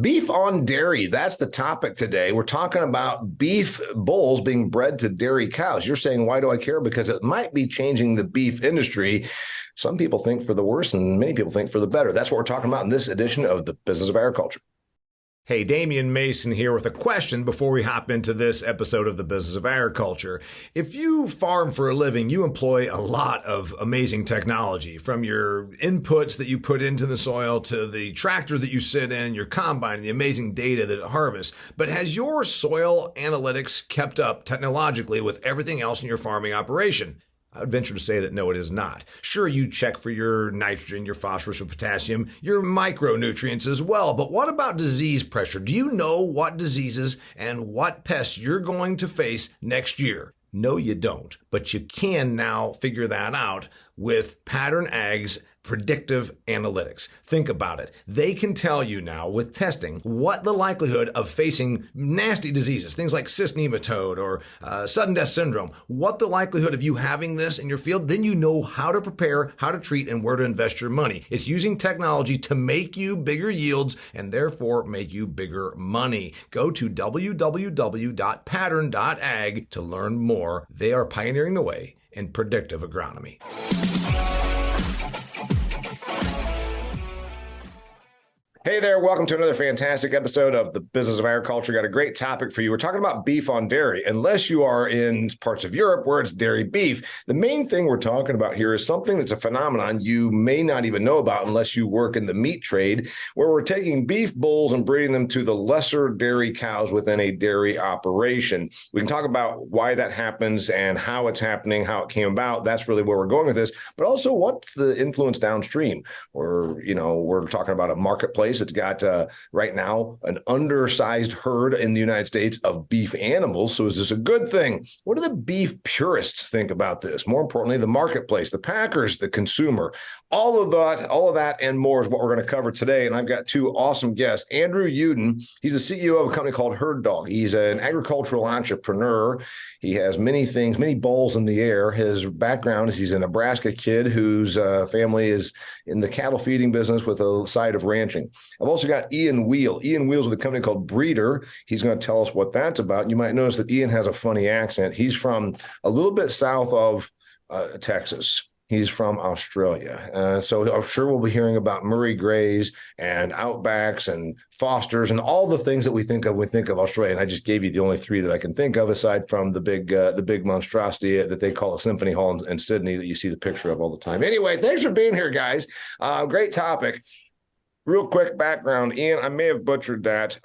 Beef on dairy. That's the topic today. We're talking about beef bulls being bred to dairy cows. You're saying, why do I care? Because it might be changing the beef industry. Some people think for the worse, and many people think for the better. That's what we're talking about in this edition of the Business of Agriculture. Hey, Damian Mason here with a question before we hop into this episode of the Business of Agriculture. If you farm for a living, you employ a lot of amazing technology, from your inputs that you put into the soil to the tractor that you sit in, your combine, the amazing data that it harvests. But has your soil analytics kept up technologically with everything else in your farming operation? I would venture to say that no, it is not. Sure, you check for your nitrogen, your phosphorus, your potassium, your micronutrients as well. But what about disease pressure? Do you know what diseases and what pests you're going to face next year? No, you don't. But you can now figure that out with Pattern Ag's predictive analytics. Think about it. They can tell you now with testing what the likelihood of facing nasty diseases, things like cyst nematode or sudden death syndrome, what the likelihood of you having this in your field, then you know how to prepare, how to treat, and where to invest your money. It's using technology to make you bigger yields and therefore make you bigger money. Go to www.pattern.ag to learn more. They are pioneering the way in predictive agronomy. Hey there, welcome to another fantastic episode of the Business of Agriculture. Got a great topic for you. We're talking about beef on dairy. Unless you are in parts of Europe where it's dairy beef, the main thing we're talking about here is something that's a phenomenon you may not even know about unless you work in the meat trade, where we're taking beef bulls and breeding them to the lesser dairy cows within a dairy operation. We can talk about why that happens and how it's happening, how it came about. That's really where we're going with this, but also what's the influence downstream? We're talking about a marketplace. It's got right now an undersized herd in the United States of beef animals. So is this a good thing? What do the beef purists think about this? More importantly, the marketplace, the packers, the consumer, all of that and more is what we're going to cover today. And I've got two awesome guests. Andrew Uden, he's the CEO of a company called HerdDogg. He's an agricultural entrepreneur. He has many things, many balls in the air. His background is he's a Nebraska kid whose family is in the cattle feeding business with a side of ranching. I've also got Wheal. Wheal's with a company called Breedr. He's going to tell us what that's about. You might notice that Ian has a funny accent. He's from a little bit south of Texas. He's from Australia. So I'm sure we'll be hearing about Murray Greys and Outbacks and Fosters and all the things that we think of when we think of Australia. And I just gave you the only three that I can think of aside from the big monstrosity that they call a Symphony Hall in Sydney that you see the picture of all the time. Anyway, thanks for being here, guys. Great topic. Real quick background, Ian, I may have butchered that.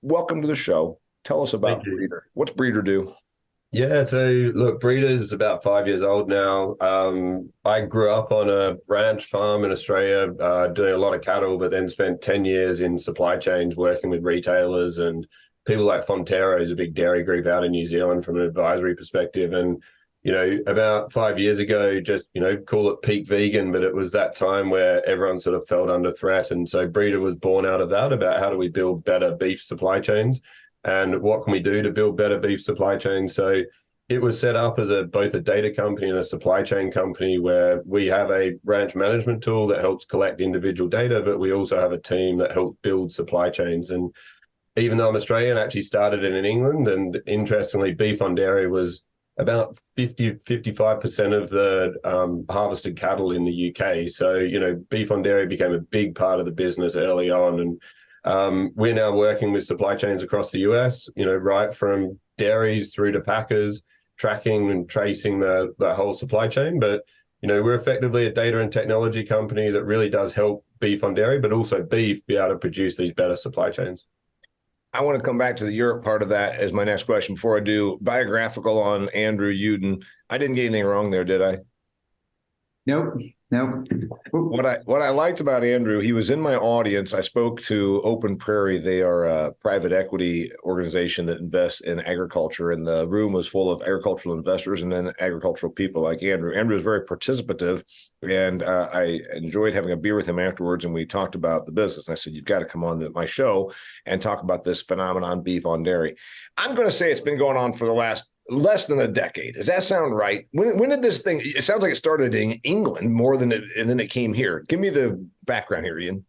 Welcome to the show. Tell us about Breedr. What's Breedr do? Yeah, so look, Breedr is about 5 years old now. I grew up on a ranch farm in Australia, doing a lot of cattle, but then spent 10 years in supply chains working with retailers and people like Fonterra, who's a big dairy group out in New Zealand from an advisory perspective. And about 5 years ago, just, call it peak vegan, but it was that time where everyone sort of felt under threat. And so Breedr was born out of that, about how do we build better beef supply chains and what can we do to build better beef supply chains. So it was set up as both a data company and a supply chain company where we have a ranch management tool that helps collect individual data, but we also have a team that helps build supply chains. And even though I'm Australian, I actually started it in England. And interestingly, beef on dairy was about 55% of the harvested cattle in the UK. So, beef on dairy became a big part of the business early on. And we're now working with supply chains across the US, right from dairies through to packers, tracking and tracing the whole supply chain. But, we're effectively a data and technology company that really does help beef on dairy, but also beef be able to produce these better supply chains. I want to come back to the Europe part of that as my next question. Before I do, biographical on Andrew Uden. I didn't get anything wrong there, did I? Nope. What I liked about Andrew, he was in my audience. I spoke to Open Prairie. They are a private equity organization that invests in agriculture, and the room was full of agricultural investors and then agricultural people like Andrew. Andrew was very participative, and I enjoyed having a beer with him afterwards, and we talked about the business. And I said, you've got to come on my show and talk about this phenomenon, beef on dairy. I'm going to say it's been going on for the last less than a decade. Does that sound right? When did this thing, it sounds like it started in England more than and then it came here. Give me the background here, Ian.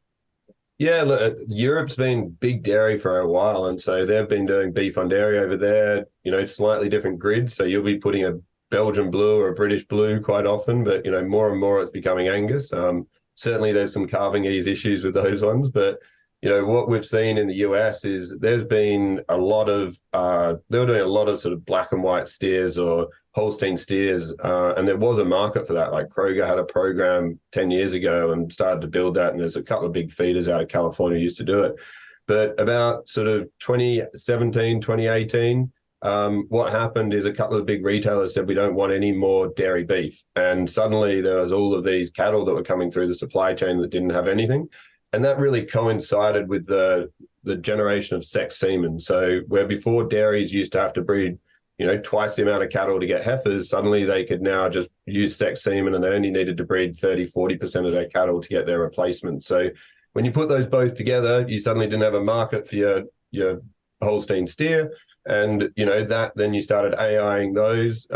Yeah, look, Europe's been big dairy for a while, and so they've been doing beef on dairy over there. Slightly different grids, so you'll be putting a Belgian blue or a British blue quite often, but more and more it's becoming Angus. Certainly, there's some calving ease issues with those ones, but what we've seen in the US is there's been a lot of they were doing a lot of sort of black and white steers or Holstein steers, and there was a market for that. Like Kroger had a program 10 years ago and started to build that, and there's a couple of big feeders out of California who used to do it. But about sort of 2017, 2018, what happened is a couple of big retailers said, we don't want any more dairy beef. And suddenly there was all of these cattle that were coming through the supply chain that didn't have anything. And that really coincided with the generation of sex semen. So where before dairies used to have to breed, twice the amount of cattle to get heifers, suddenly they could now just use sex semen and they only needed to breed 30, 40% of their cattle to get their replacement. So when you put those both together, you suddenly didn't have a market for your Holstein steer. And, then you started AIing those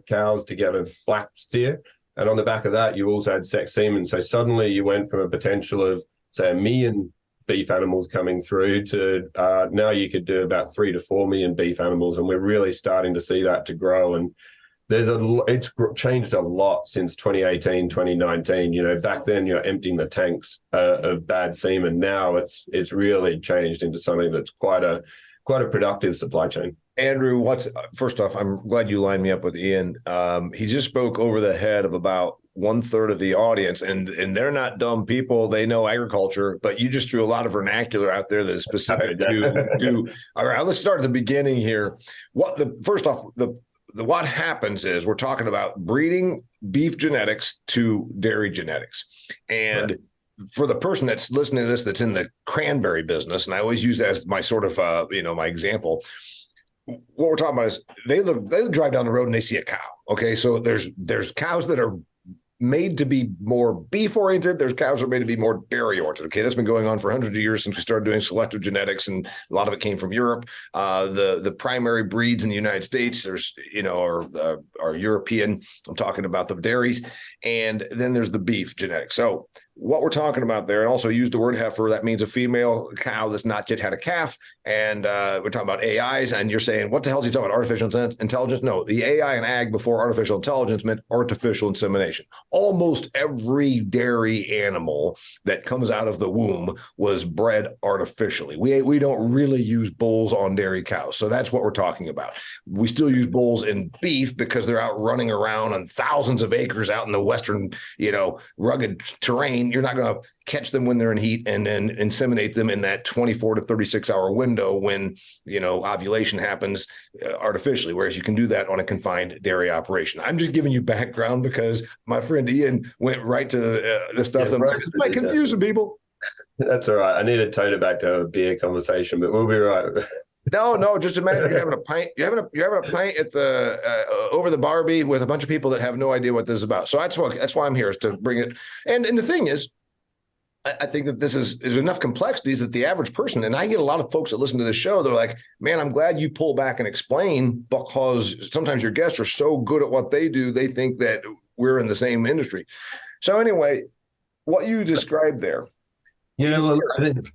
cows to get a black steer. And on the back of that, you also had sex semen. So suddenly you went from a potential of, say, 1 million beef animals coming through to now you could do about 3 to 4 million beef animals. And we're really starting to see that to grow. And it's changed a lot since 2018, 2019. Back then you're emptying the tanks of bad semen. Now it's really changed into something that's quite a productive supply chain. Andrew, first off, I'm glad you lined me up with Ian. He just spoke over the head of about 1/3 of the audience, and they're not dumb people. They know agriculture, but you just threw a lot of vernacular out there that is specific to. All right, let's start at the beginning here. What happens is we're talking about breeding beef genetics to dairy genetics, and right. For the person that's listening to this, that's in the cranberry business, and I always use that as my sort of my example. What we're talking about is they drive down the road and they see a cow. Okay, so there's cows that are made to be more beef oriented. There's cows that are made to be more dairy oriented. Okay, that's been going on for hundreds of years since we started doing selective genetics, and a lot of it came from Europe. The primary breeds in the United States, there's are European. I'm talking about the dairies, and then there's the beef genetics. So what we're talking about there, and also use the word heifer, that means a female cow that's not yet had a calf. And we're talking about AIs, and you're saying, what the hell is he talking about? Artificial intelligence? No, the AI and ag before artificial intelligence meant artificial insemination. Almost every dairy animal that comes out of the womb was bred artificially. We don't really use bulls on dairy cows. So that's what we're talking about. We still use bulls in beef because they're out running around on thousands of acres out in the western, rugged terrain. You're not going to catch them when they're in heat and then inseminate them in that 24 to 36 hour window when, ovulation happens artificially, whereas you can do that on a confined dairy operation. I'm just giving you background because my friend Ian went right to the stuff that might confuse some people. That's all right. I need to tone it back to a beer conversation, but we'll be right. No. Just imagine you're having a pint. You're having a pint at the over the Barbie with a bunch of people that have no idea what this is about. So that's why I'm here, is to bring it. And the thing is, I think that there's enough complexities that the average person, and I get a lot of folks that listen to this show, they're like, man, I'm glad you pull back and explain, because sometimes your guests are so good at what they do, they think that we're in the same industry. So anyway, what you described there. Yeah, well, I think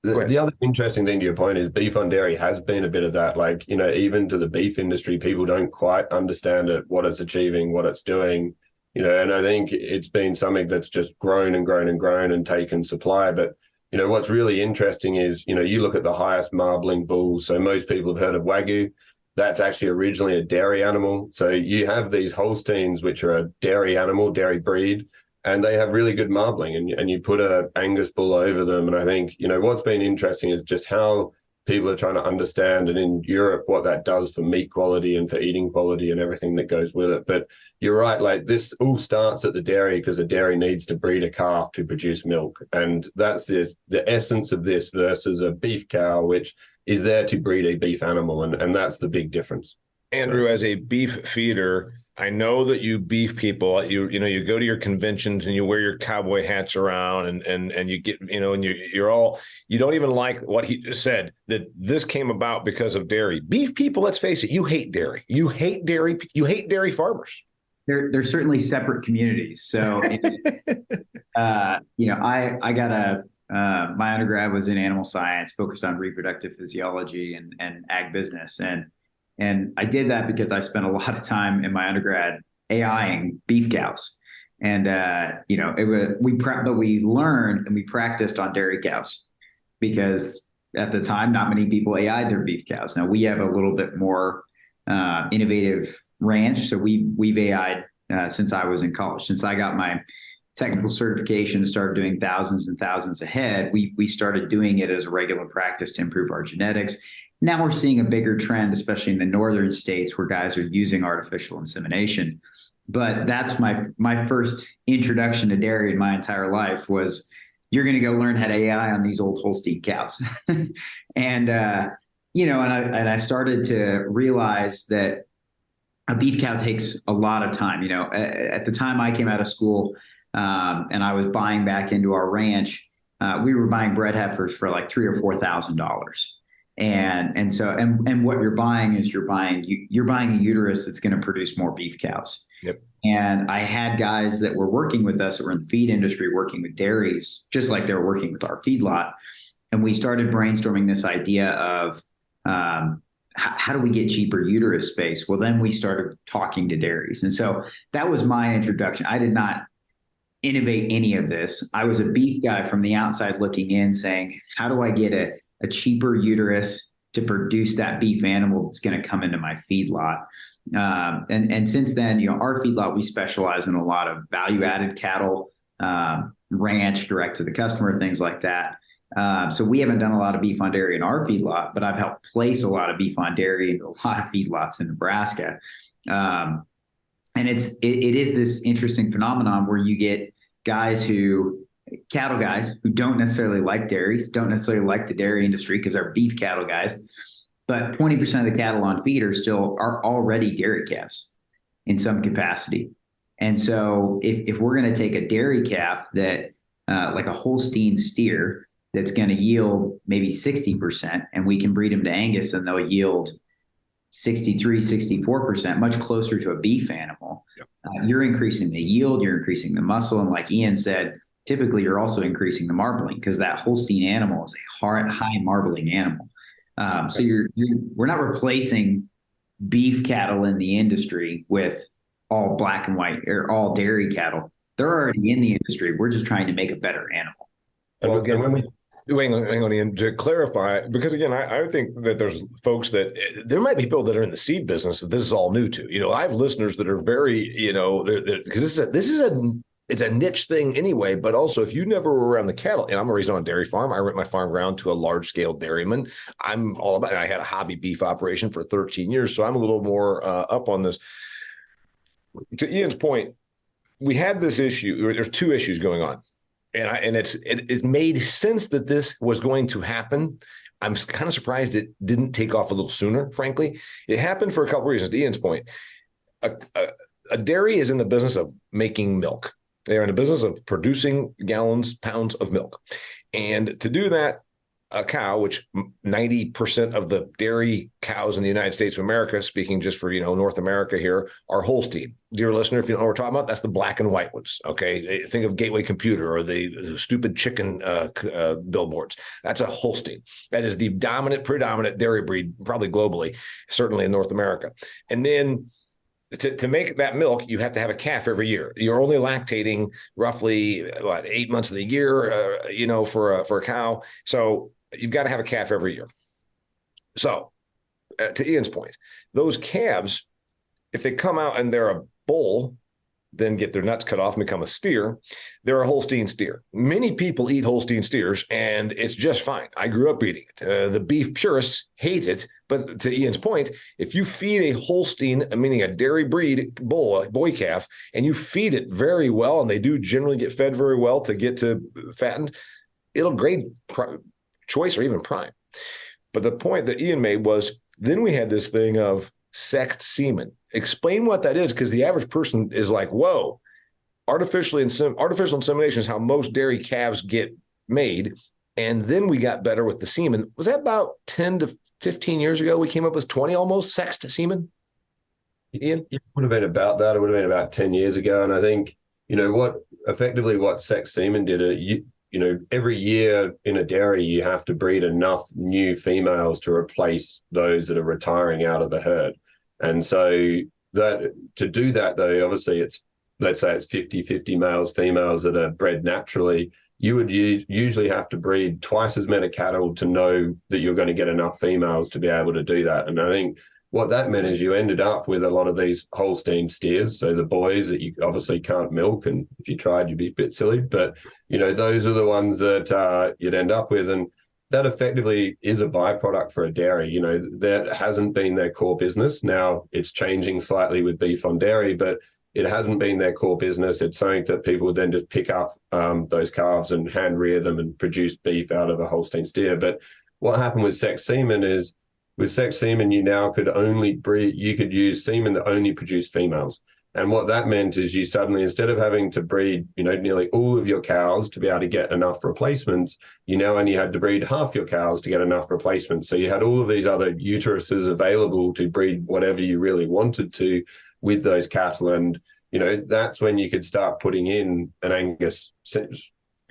the other interesting thing to your point is beef on dairy has been a bit of that. Like, even to the beef industry, people don't quite understand what it's achieving, what it's doing. And I think it's been something that's just grown and grown and grown and taken supply. But, what's really interesting is, you look at the highest marbling bulls. So most people have heard of Wagyu. That's actually originally a dairy animal. So you have these Holsteins, which are a dairy animal, dairy breed, and they have really good marbling, and you put a Angus bull over them. And I think, what's been interesting is just how people are trying to understand, and in Europe, what that does for meat quality and for eating quality and everything that goes with it. But you're right, like this all starts at the dairy because the dairy needs to breed a calf to produce milk. And that's the essence of this versus a beef cow, which is there to breed a beef animal. And that's the big difference. Andrew, as a beef feeder, I know that you beef people, you go to your conventions and you wear your cowboy hats around and you get, and you're all, you don't even like what he just said, that this came about because of dairy. Beef people, let's face it, you hate dairy. You hate dairy farmers. They're certainly separate communities. So, I got My undergrad was in animal science, focused on reproductive physiology and ag business. And I did that because I spent a lot of time in my undergrad AIing beef cows. And, but we learned and we practiced on dairy cows because at the time, not many people AI'd their beef cows. Now we have a little bit more innovative ranch. So we've AI'd since I was in college. Since I got my technical certification and started doing thousands and thousands of head, we started doing it as a regular practice to improve our genetics. Now we're seeing a bigger trend, especially in the northern states where guys are using artificial insemination. But that's my first introduction to dairy in my entire life was you're going to go learn how to AI on these old Holstein cows. And I started to realize that a beef cow takes a lot of time. At the time I came out of school, and I was buying back into our ranch, we were buying bred heifers for like $3,000 or $4,000. And what you're buying is you're buying a uterus that's going to produce more beef cows. Yep. And I had guys that were working with us that were in the feed industry, working with dairies, just like they were working with our feedlot. And we started brainstorming this idea of how do we get cheaper uterus space? Well, then we started talking to dairies. And so that was my introduction. I did not innovate any of this. I was a beef guy from the outside looking in saying, how do I get a cheaper uterus to produce that beef animal that's going to come into my feedlot? And since then, our feedlot, we specialize in a lot of value-added cattle, ranch, direct to the customer, things like that. So we haven't done a lot of beef on dairy in our feedlot, but I've helped place a lot of beef on dairy into a lot of feedlots in Nebraska. And it is this interesting phenomenon where you get cattle guys who don't necessarily like dairies, don't necessarily like the dairy industry because they're beef cattle guys, but 20% of the cattle on feed are already dairy calves in some capacity. And so if we're going to take a dairy calf that like a Holstein steer that's going to yield maybe 60%, and we can breed them to Angus and they'll yield 63, 64%, much closer to a beef animal. Yep. You're increasing the yield, you're increasing the muscle. And like Ian said, typically you're also increasing the marbling because that Holstein animal is a high marbling animal. So we're not replacing beef cattle in the industry with all black and white or all dairy cattle. They're already in the industry. We're just trying to make a better animal. Well, again, hang on, Ian, to clarify, because again, I think that there's folks there might be people that are in the seed business that this is all new to. I have listeners that are very, because it's a niche thing anyway, but also if you never were around the cattle, and I'm raised on a dairy farm, I rent my farm ground to a large scale dairyman. I'm all about it. I had a hobby beef operation for 13 years, so I'm a little more up on this. To Ian's point, we had this issue. There's two issues going on. And it made sense that this was going to happen. I'm kind of surprised it didn't take off a little sooner, frankly. It happened for a couple of reasons. To Ian's point, a dairy is in the business of making milk. They're in the business of producing gallons, pounds of milk. And to do that, a cow, which 90% of the dairy cows in the United States of America, speaking just for, North America here, are Holstein. Dear listener, if you know what we're talking about, that's the black and white ones. Okay. Think of Gateway Computer or the stupid chicken billboards. That's a Holstein. That is the predominant dairy breed, probably globally, certainly in North America. And then to make that milk, you have to have a calf every year. You're only lactating roughly 8 months of the year, for a cow. So you've got to have a calf every year. So to Ian's point, those calves, if they come out and they're a bull, then get their nuts cut off and become a steer, they're a Holstein steer. Many people eat Holstein steers, and it's just fine. I grew up eating it. The beef purists hate it. But to Ian's point, if you feed a Holstein, meaning a dairy breed bull, boy calf, and you feed it very well, and they do generally get fed very well to get to fattened, it'll grade choice or even prime. But the point that Ian made was then we had this thing of sexed semen. Explain what that is, because the average person is like, whoa, artificial insemination is how most dairy calves get made. And then we got better with the semen. Was that about 10 to 15 years ago? We came up with 20 almost sexed semen? Ian? It would have been about that. It would have been about 10 years ago. And I think, what sexed semen did, every year in a dairy, you have to breed enough new females to replace those that are retiring out of the herd. And so that to do that, though, obviously let's say it's 50-50 males, females that are bred naturally. You would usually have to breed twice as many cattle to know that you're going to get enough females to be able to do that. And I think what that meant is you ended up with a lot of these Holstein steers. So the boys that you obviously can't milk, and if you tried, you'd be a bit silly. But, those are the ones that you'd end up with. And that effectively is a byproduct for a dairy. That hasn't been their core business. Now it's changing slightly with beef on dairy, but it hasn't been their core business. It's something that people would then just pick up those calves and hand rear them and produce beef out of a Holstein steer. But what happened with sex semen is, with sex semen, you now could use semen that only produced females. And what that meant is you suddenly, instead of having to breed, nearly all of your cows to be able to get enough replacements, you now only had to breed half your cows to get enough replacements. So you had all of these other uteruses available to breed whatever you really wanted to with those cattle. And, that's when you could start putting in an Angus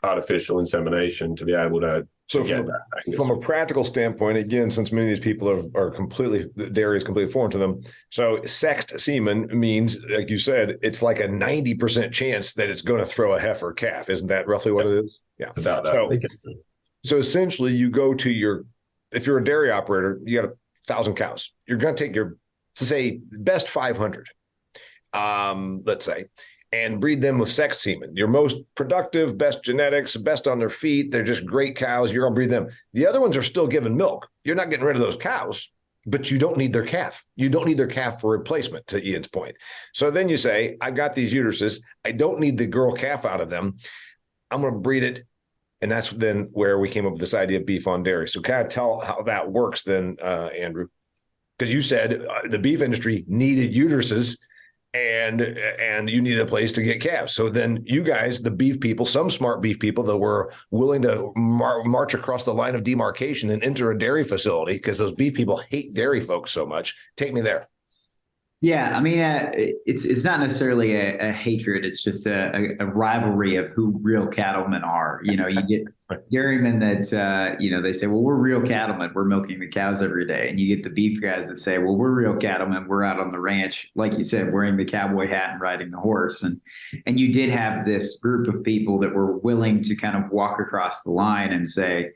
artificial insemination to be able to. So from a practical standpoint, again, since many of these people are the dairy is completely foreign to them. So sexed semen means, like you said, it's like a 90% chance that it's going to throw a heifer calf. Isn't that roughly what it is? Yeah. It's about that. So essentially you go to if you're a dairy operator, you got 1,000 cows. You're going to take say best 500, let's say, and breed them with sex semen. Your most productive, best genetics, best on their feet. They're just great cows. You're going to breed them. The other ones are still giving milk. You're not getting rid of those cows, but you don't need their calf. You don't need their calf for replacement, to Ian's point. So then you say, I've got these uteruses. I don't need the girl calf out of them. I'm going to breed it. And that's then where we came up with this idea of beef on dairy. So kind of tell how that works then, Andrew, because you said the beef industry needed uteruses, and you need a place to get calves. So then you guys, the beef people, some smart beef people that were willing to march across the line of demarcation and enter a dairy facility, because those beef people hate dairy folks so much. Take me there. Yeah, I mean, it's not necessarily a hatred. It's just a rivalry of who real cattlemen are. You get dairymen that, they say, well, we're real cattlemen. We're milking the cows every day. And you get the beef guys that say, well, we're real cattlemen. We're out on the ranch, like you said, wearing the cowboy hat and riding the horse. And you did have this group of people that were willing to kind of walk across the line and say,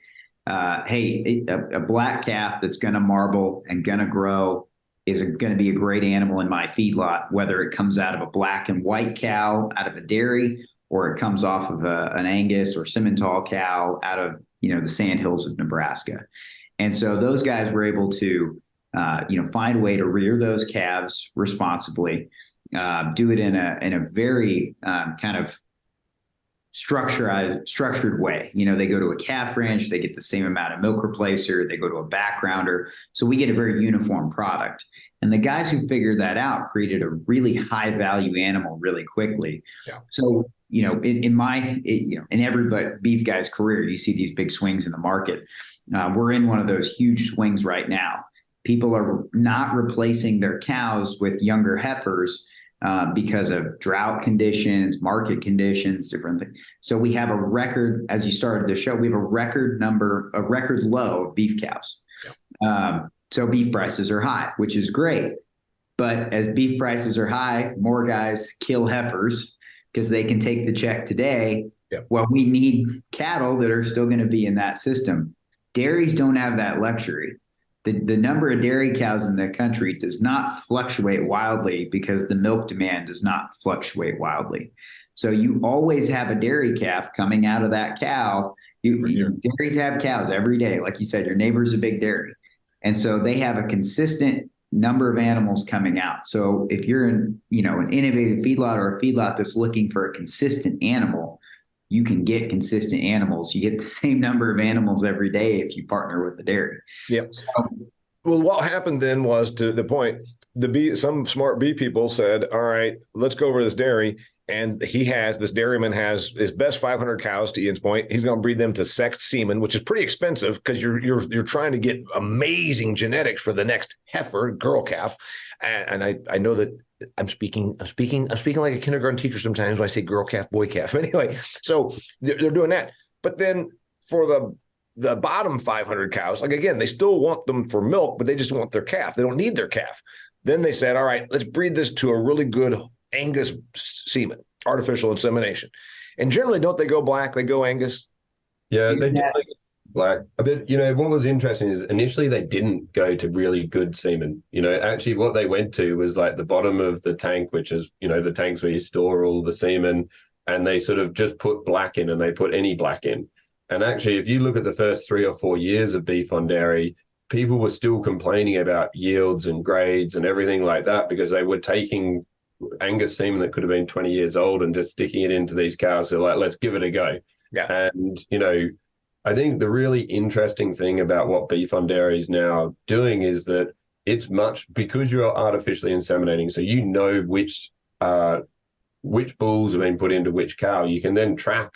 hey, a black calf that's going to marble and going to grow is going to be a great animal in my feedlot, whether it comes out of a black and white cow out of a dairy, or it comes off of an Angus or Simmental cow out of, the sandhills of Nebraska. And so those guys were able to, find a way to rear those calves responsibly, do it in a very kind of structured way. They go to a calf ranch, they get the same amount of milk replacer, they go to a backgrounder. So we get a very uniform product. And the guys who figured that out created a really high value animal really quickly. Yeah. So, in every beef guy's career, you see these big swings in the market. We're in one of those huge swings right now. People are not replacing their cows with younger heifers because of drought conditions, market conditions, different things. So we have a record, as you started the show, we have a record low of beef cows. Yeah. So beef prices are high, which is great. But as beef prices are high, more guys kill heifers because they can take the check today. Yeah. Well, we need cattle that are still going to be in that system. Dairies don't have that luxury. The number of dairy cows in the country does not fluctuate wildly because the milk demand does not fluctuate wildly. So you always have a dairy calf coming out of that cow. Dairies have cows every day. Like you said, your neighbor's a big dairy. And so they have a consistent number of animals coming out. So if you're in, an innovative feedlot or a feedlot that's looking for a consistent animal, you can get consistent animals. You get the same number of animals every day if you partner with the dairy. Yep. So, well, what happened then was, to the point, some smart bee people said, all right, let's go over to this dairy. And this dairyman has his best 500 cows, to Ian's point. He's going to breed them to sexed semen, which is pretty expensive because you're trying to get amazing genetics for the next heifer, girl calf. And I know that I'm speaking like a kindergarten teacher sometimes when I say girl calf, boy calf. Anyway, so they're doing that. But then for the bottom 500 cows, like again, they still want them for milk, but they just want their calf. They don't need their calf. Then they said, all right, let's breed this to a really good Angus semen, artificial insemination. And generally, don't they go black? They go Angus. Yeah, they do black. But, what was interesting is initially they didn't go to really good semen. Actually what they went to was like the bottom of the tank, which is, the tanks where you store all the semen, and they sort of just put black in, and they put any black in. And actually, if you look at the first 3 or 4 years of beef on dairy, people were still complaining about yields and grades and everything like that, because they were taking Angus semen that could have been 20 years old and just sticking it into these cows. They're like, let's give it a go. Yeah. And, I think the really interesting thing about what beef on dairy is now doing is that it's because you're artificially inseminating, so which bulls have been put into which cow, you can then track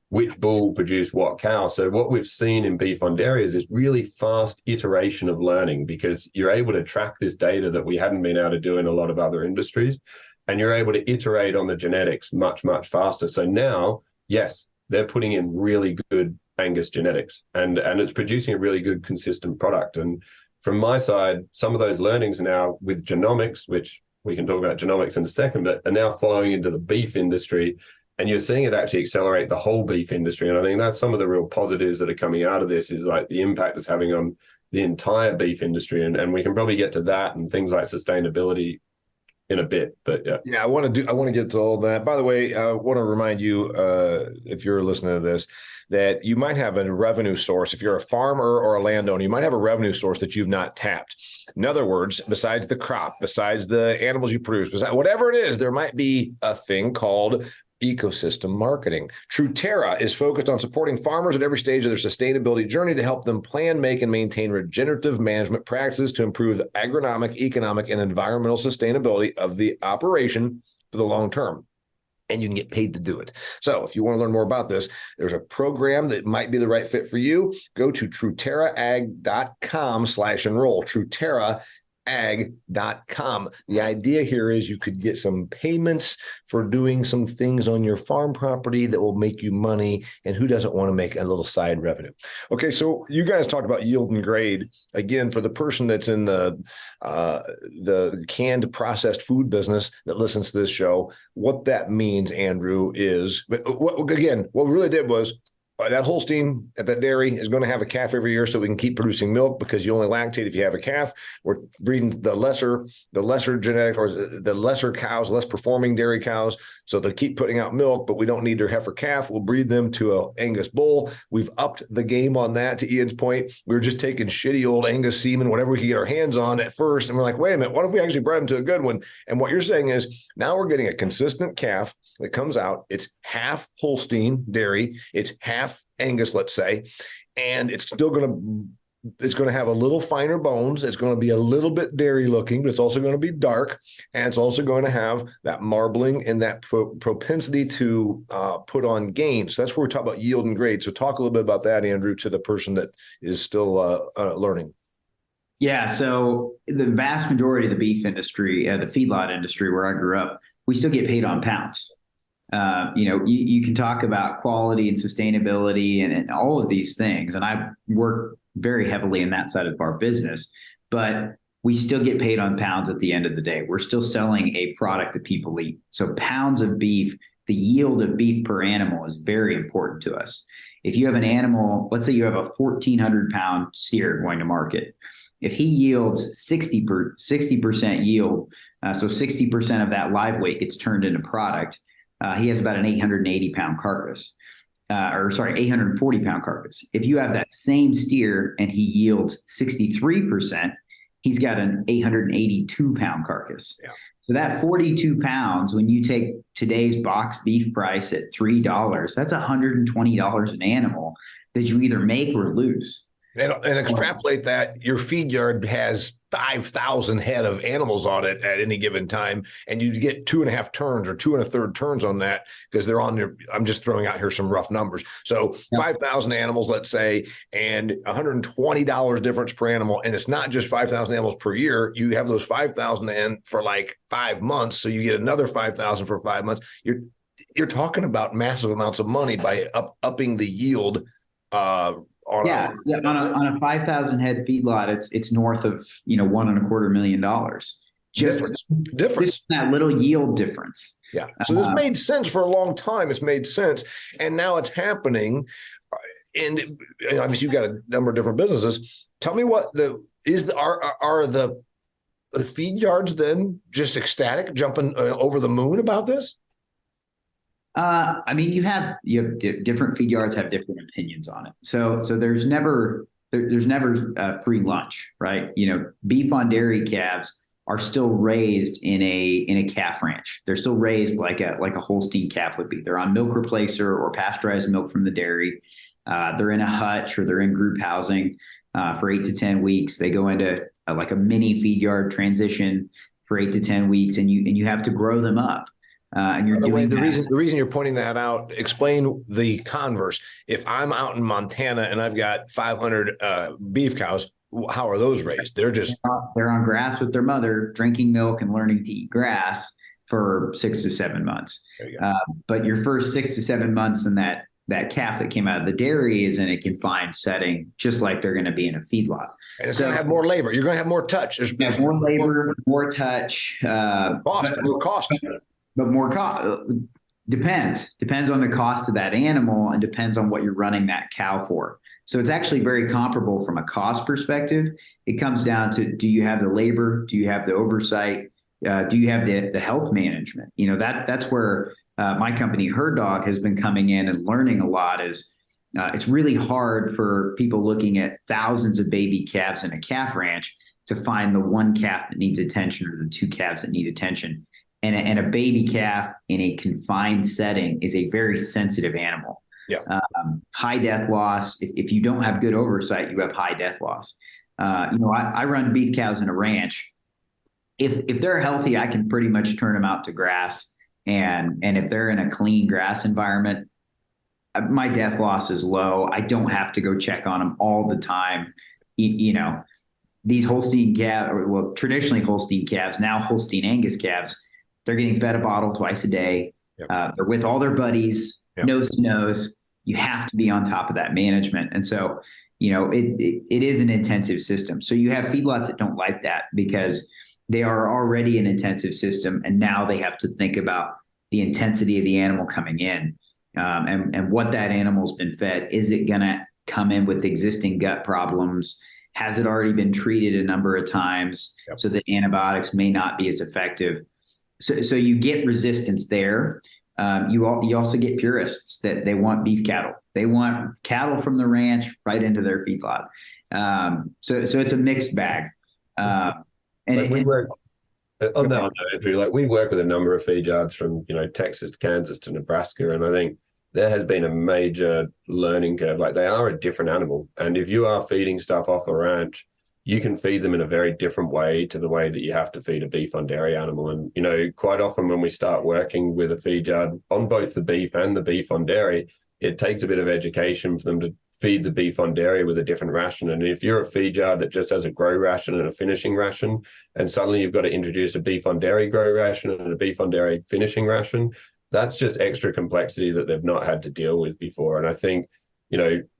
which bull produced what cow. So what we've seen in beef on dairy is this really fast iteration of learning, because you're able to track this data that we hadn't been able to do in a lot of other industries, and you're able to iterate on the genetics much, much faster. So now, yes, they're putting in really good Angus genetics, and it's producing a really good consistent product. And from my side, some of those learnings now with genomics, which we can talk about genomics in a second, but are now flowing into the beef industry, and you're seeing it actually accelerate the whole beef industry. And I think that's some of the real positives that are coming out of this, is like the impact it's having on the entire beef industry. And we can probably get to that and things like sustainability in a bit, but I want to get to all that. By the way, I want to remind you, if you're listening to this, that you might have a revenue source. If you're a farmer or a landowner, you might have a revenue source that you've not tapped. In other words, besides the crop, besides the animals you produce, besides whatever it is, there might be a thing called ecosystem marketing. Truterra is focused on supporting farmers at every stage of their sustainability journey to help them plan, make, and maintain regenerative management practices to improve the agronomic, economic, and environmental sustainability of the operation for the long term. And you can get paid to do it. So if you want to learn more about this, there's a program that might be the right fit for you. Go to truterraag.com/enroll. truterraag.com. The idea here is you could get some payments for doing some things on your farm property that will make you money. And who doesn't want to make a little side revenue? Okay, so you guys talked about yield and grade. Again, for the person that's in the canned processed food business that listens to this show, what that means, Andrew, is, what we really did was, that Holstein at that dairy is going to have a calf every year so we can keep producing milk, because you only lactate if you have a calf. We're breeding the lesser genetic, or the lesser cows, less performing dairy cows, so they keep putting out milk, but we don't need their heifer calf. We'll breed them to a Angus bull. We've upped the game on that. To Ian's point, we were just taking shitty old Angus semen, whatever we could get our hands on at first, and we're like, wait a minute, what if we actually bred them to a good one? And what you're saying is now we're getting a consistent calf that comes out. It's half Holstein dairy, it's half Angus, let's say, and it's still going to have a little finer bones. It's going to be a little bit dairy looking, but it's also going to be dark, and it's also going to have that marbling and that propensity to put on gains. So that's where we talk about yield and grade. So talk a little bit about that, Andrew, to the person that is still learning. Yeah, so the vast majority of the beef industry, the feedlot industry where I grew up, we still get paid on pounds. You can talk about quality and sustainability and all of these things. And I work very heavily in that side of our business, but we still get paid on pounds at the end of the day. We're still selling a product that people eat. So pounds of beef, the yield of beef per animal is very important to us. If you have an animal, let's say you have a 1,400 pound steer going to market. If he yields 60% yield, so 60% of that live weight gets turned into product, he has about an 880 pound carcass, 840 pound carcass. If you have that same steer and he yields 63%, he's got an 882 pound carcass. Yeah. So that 42 pounds, when you take today's box beef price at $3, that's $120 an animal that you either make or lose. And extrapolate that, your feed yard has 5,000 head of animals on it at any given time, and you get 2.5 turns or 2 1/3 turns on that, because they're on there. I'm just throwing out here some rough numbers. So 5,000 animals, let's say, and $120 difference per animal. And it's not just 5,000 animals per year. You have those 5,000 in for like 5 months. So you get another 5,000 for 5 months. you're talking about massive amounts of money by upping the yield. On a 5,000 head feedlot, it's north of $1.25 million. Difference. Just that little yield difference. Yeah. So this made sense for a long time. It's made sense, and now it's happening. And obviously, you've got a number of different businesses. Tell me what are the feed yards then just ecstatic, jumping over the moon about this? I mean, you have different feed yards have different opinions on it. So there's never free lunch, right? Beef on dairy calves are still raised in a calf ranch. They're still raised like a Holstein calf would be. They're on milk replacer or pasteurized milk from the dairy. They're in a hutch or they're in group housing for 8 to 10 weeks. They go into like a mini feed yard transition for 8 to 10 weeks, and you have to grow them up. And you're doing the reason you're pointing that out, explain the converse. If I'm out in Montana and I've got 500 beef cows, how are those raised? They're on grass with their mother, drinking milk and learning to eat grass for 6 to 7 months. But your first 6 to 7 months in that calf that came out of the dairy is in a confined setting, just like they're going to be in a feedlot. And it's going to have more labor. You're going to have more touch. There's more labor, more touch. More cost. But more cost depends on the cost of that animal and depends on what you're running that cow for. So it's actually very comparable from a cost perspective. It comes down to, do you have the labor? Do you have the oversight? Do you have the health management? That's where my company HerdDogg has been coming in and learning a lot. It's really hard for people looking at thousands of baby calves in a calf ranch to find the one calf that needs attention or the two calves that need attention. And a baby calf in a confined setting is a very sensitive animal. Yeah. High death loss. If you don't have good oversight, you have high death loss. I run beef cows in a ranch. If they're healthy, I can pretty much turn them out to grass. And if they're in a clean grass environment, my death loss is low. I don't have to go check on them all the time. These Holstein calves, traditionally Holstein calves, now Holstein Angus calves, they're getting fed a bottle twice a day. Yep. They're with all their buddies, yep. Nose to nose. You have to be on top of that management. And so, it is an intensive system. So you have feedlots that don't like that because they are already an intensive system. And now they have to think about the intensity of the animal coming in and what that animal's been fed. Is it going to come in with existing gut problems? Has it already been treated a number of times? Yep. So that antibiotics may not be as effective? So you get resistance there. You also get purists that they want beef cattle. They want cattle from the ranch right into their feedlot. So it's a mixed bag. We work on that, Andrew. We work with a number of feed yards from Texas to Kansas to Nebraska, and I think there has been a major learning curve. They are a different animal, and if you are feeding stuff off a ranch, you can feed them in a very different way to the way that you have to feed a beef on dairy animal. And, quite often when we start working with a feed yard on both the beef and the beef on dairy, it takes a bit of education for them to feed the beef on dairy with a different ration. And if you're a feed yard that just has a grow ration and a finishing ration, and suddenly you've got to introduce a beef on dairy grow ration and a beef on dairy finishing ration, that's just extra complexity that they've not had to deal with before. And I think,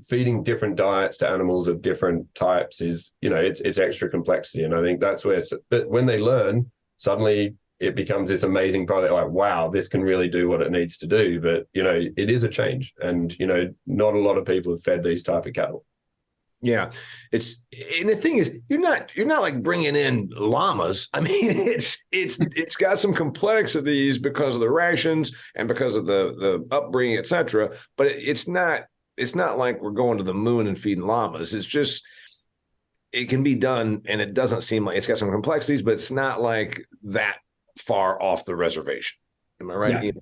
feeding different diets to animals of different types is, it's extra complexity. And I think that's where, but when they learn, suddenly it becomes this amazing product. Wow, this can really do what it needs to do. But, it is a change. And, not a lot of people have fed these type of cattle. Yeah. And the thing is, you're not bringing in llamas. I mean, it's got some complexities because of the rations and because of the upbringing, et cetera. But it's not like we're going to the moon and feeding llamas. It's just, it can be done, and it doesn't seem like it's got some complexities, but it's not like that far off the reservation. Am I right?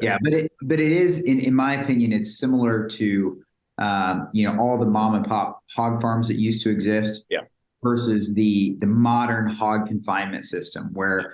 Yeah. But it is, in my opinion, it's similar to, all the mom and pop hog farms that used to exist. Yeah. Versus the modern hog confinement system where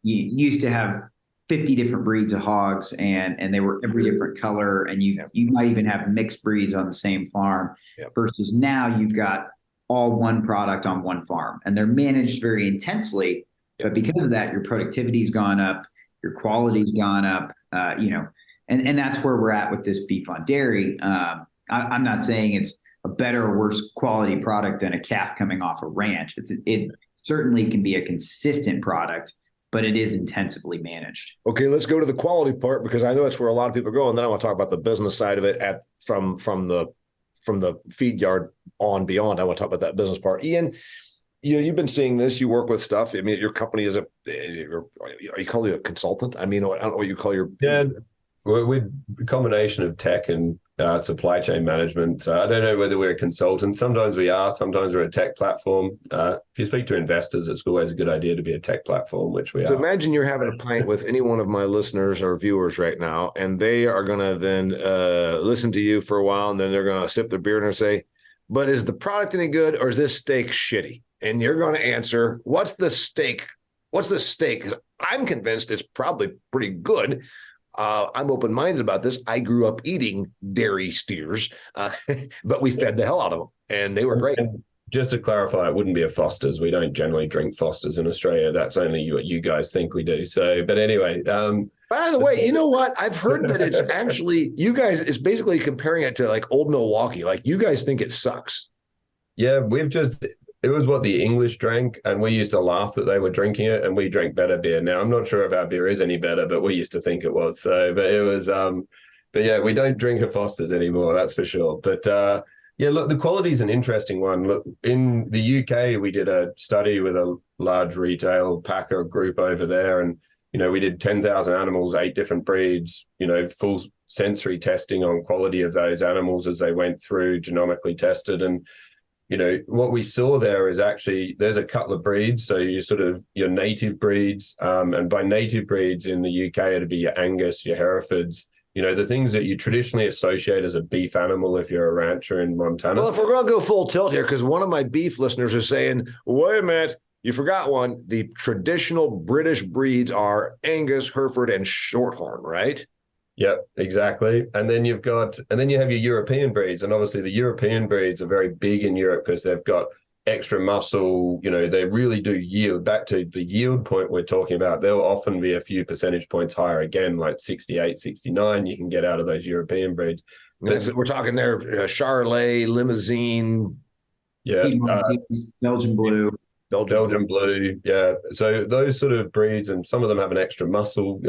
you used to have 50 different breeds of hogs and they were every different color, and you might even have mixed breeds on the same farm. Yep. Versus now you've got all one product on one farm, and they're managed very intensely. But because of that, your productivity's gone up, your quality's gone up, And that's where we're at with this beef on dairy. I'm not saying it's a better or worse quality product than a calf coming off a ranch. It certainly can be a consistent product, but it is intensively managed. Okay, let's go to the quality part, because I know that's where a lot of people go, and then I want to talk about the business side of it from the feed yard on beyond. I want to talk about that business part. Ian, you've been seeing this. You work with stuff. I mean, your company is are you call you a consultant? I mean, I don't know what you call your. Yeah, we're a combination of tech and supply chain management. So I don't know whether we're a consultant. Sometimes we are. Sometimes we're a tech platform. If you speak to investors, it's always a good idea to be a tech platform, which we are. So imagine you're having a pint with any one of my listeners or viewers right now, and they are going to then listen to you for a while, and then they're going to sip their beer and say, "But is the product any good, or is this steak shitty?" And you're going to answer, "What's the steak? What's the steak?" Because I'm convinced it's probably pretty good. I'm open-minded about this. I grew up eating dairy steers, but we fed the hell out of them, and they were great. And just to clarify, it wouldn't be a Foster's. We don't generally drink Foster's in Australia. That's only what you guys think we do. So, but anyway. By the way, you know what? I've heard that it's actually, you guys, it's basically comparing it to like old Milwaukee. Like you guys think it sucks. Yeah, it was what the English drank, and we used to laugh that they were drinking it, and we drank better beer. Now, I'm not sure if our beer is any better, but we used to think it was. So, but it was, but yeah, we don't drink a Foster's anymore, that's for sure. But yeah, look, the quality is an interesting one. Look, in the UK, we did a study with a large retail packer group over there, and, we did 10,000 animals, 8 different breeds, full sensory testing on quality of those animals as they went through, genomically tested. And what we saw there is actually there's a couple of breeds. So your native breeds, and by native breeds in the UK, it'd be your Angus, your Herefords, the things that you traditionally associate as a beef animal if you're a rancher in Montana. Well, if we're going to go full tilt here, because one of my beef listeners is saying, wait a minute, you forgot one. The traditional British breeds are Angus, Hereford, and Shorthorn, right? Yep, exactly. And then you have your European breeds. And obviously the European breeds are very big in Europe because they've got extra muscle, they really do yield. Back to the yield point we're talking about, they'll often be a few percentage points higher again, like 68, 69 you can get out of those European breeds. We're talking there, Charolais, Limousine. Yeah. Belgian Blue. Belgian Blue, yeah. So those sort of breeds, and some of them have an extra muscle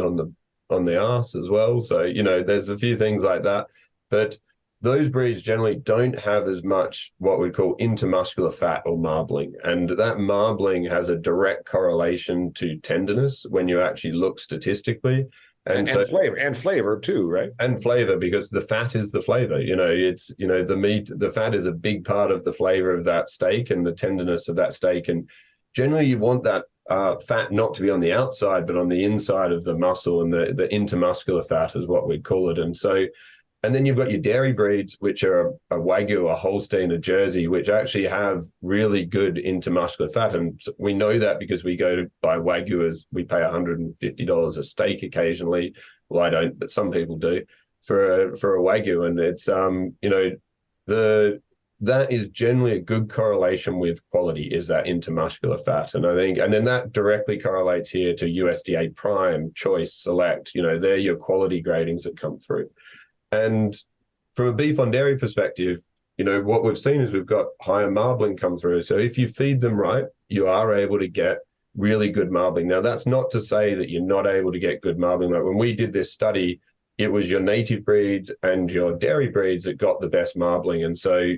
on the arse as well. So, there's a few things like that. But those breeds generally don't have as much what we call intermuscular fat or marbling. And that marbling has a direct correlation to tenderness when you actually look statistically. And flavor too, right? And flavor, because the fat is the flavor. The meat, the fat is a big part of the flavor of that steak and the tenderness of that steak. And generally you want that fat not to be on the outside, but on the inside of the muscle, and the intermuscular fat is what we call it. And then you've got your dairy breeds, which are a Wagyu, a Holstein, a Jersey, which actually have really good intermuscular fat. And we know that because we go to buy Wagyu, as we pay $150 a steak occasionally. Well, I don't, but some people do for a Wagyu. And it's, that is generally a good correlation with quality, is that intermuscular fat. And then that directly correlates here to USDA Prime, Choice, Select, they're your quality gradings that come through. And from a beef on dairy perspective, what we've seen is we've got higher marbling come through. So if you feed them right, you are able to get really good marbling. Now, that's not to say that you're not able to get good marbling. Like when we did this study, it was your native breeds and your dairy breeds that got the best marbling. And so,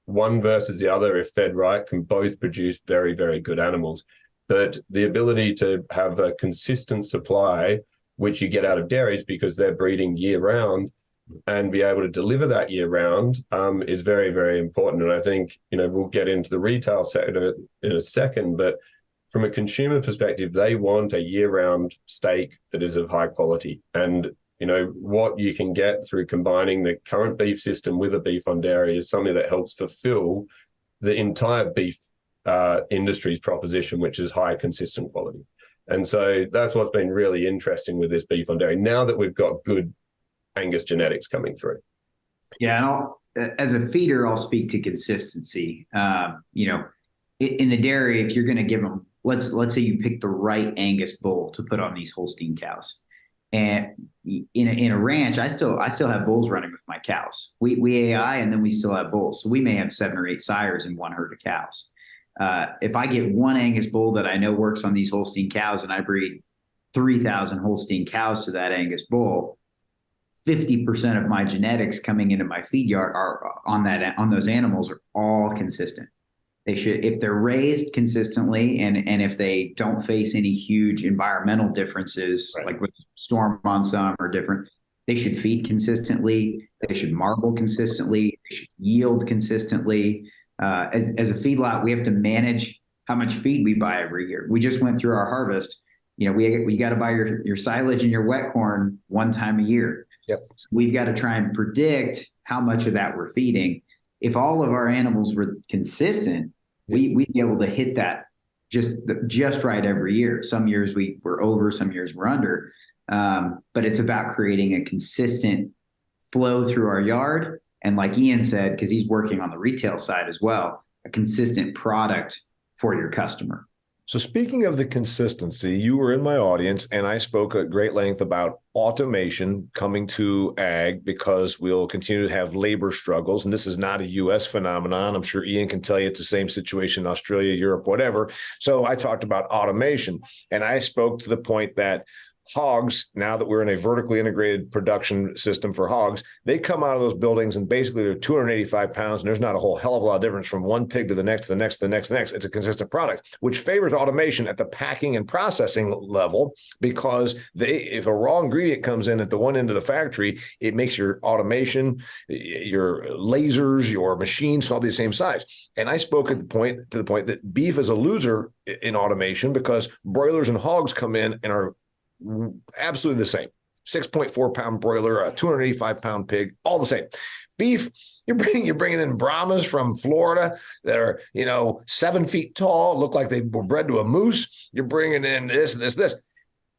one versus the other, if fed right, can both produce very, very good animals. But the ability to have a consistent supply, which you get out of dairies because they're breeding year round, and be able to deliver that year round is very, very important. And I think, we'll get into the retail sector in a second, but from a consumer perspective, they want a year round steak that is of high quality. And, what you can get through combining the current beef system with a beef on dairy is something that helps fulfill the entire beef industry's proposition, which is high, consistent quality. And so that's what's been really interesting with this beef on dairy, now that we've got good Angus genetics coming through. Yeah, and as a feeder, I'll speak to consistency. In the dairy, if you're going to give them, let's say you pick the right Angus bull to put on these Holstein cows, And in a ranch, I still have bulls running with my cows. We AI, and then we still have bulls. So we may have 7 or 8 sires in one herd of cows. If I get one Angus bull that I know works on these Holstein cows, and I breed 3,000 Holstein cows to that Angus bull, 50% of my genetics coming into my feed yard are on those animals are all consistent. They should, if they're raised consistently, and if they don't face any huge environmental differeces, right, like with storm on some or different, they should feed consistently. They should marble consistently. They should yield consistently. As a feedlot, we have to manage how much feed we buy every year. We just went through our harvest. We got to buy your silage and your wet corn one time a year. Yep. So we've got to try and predict how much of that we're feeding. If all of our animals were consistent, we'd be able to hit that just right every year. Some years we're over, some years we're under. But it's about creating a consistent flow through our yard. And like Ian said, because he's working on the retail side as well, a consistent product for your customer. So speaking of the consistency, you were in my audience and I spoke at great length about automation coming to ag because we'll continue to have labor struggles. And this is not a U.S. phenomenon. I'm sure Ian can tell you it's the same situation in Australia, Europe, whatever. So I talked about automation and I spoke to the point that hogs, now that we're in a vertically integrated production system for hogs, they come out of those buildings and basically they're 285 pounds and there's not a whole hell of a lot of difference from one pig to the next, to the next, to the next, to the next. It's a consistent product, which favors automation at the packing and processing level because if a raw ingredient comes in at the one end of the factory, it makes your automation, your lasers, your machines all be the same size. And I spoke to the point that beef is a loser in automation because broilers and hogs come in and are absolutely the same. 6.4 pound broiler, a 285 pound pig, all the same. Beef, you're bringing in Brahmas from Florida that are 7 feet tall, look like they were bred to a moose. You're bringing in this.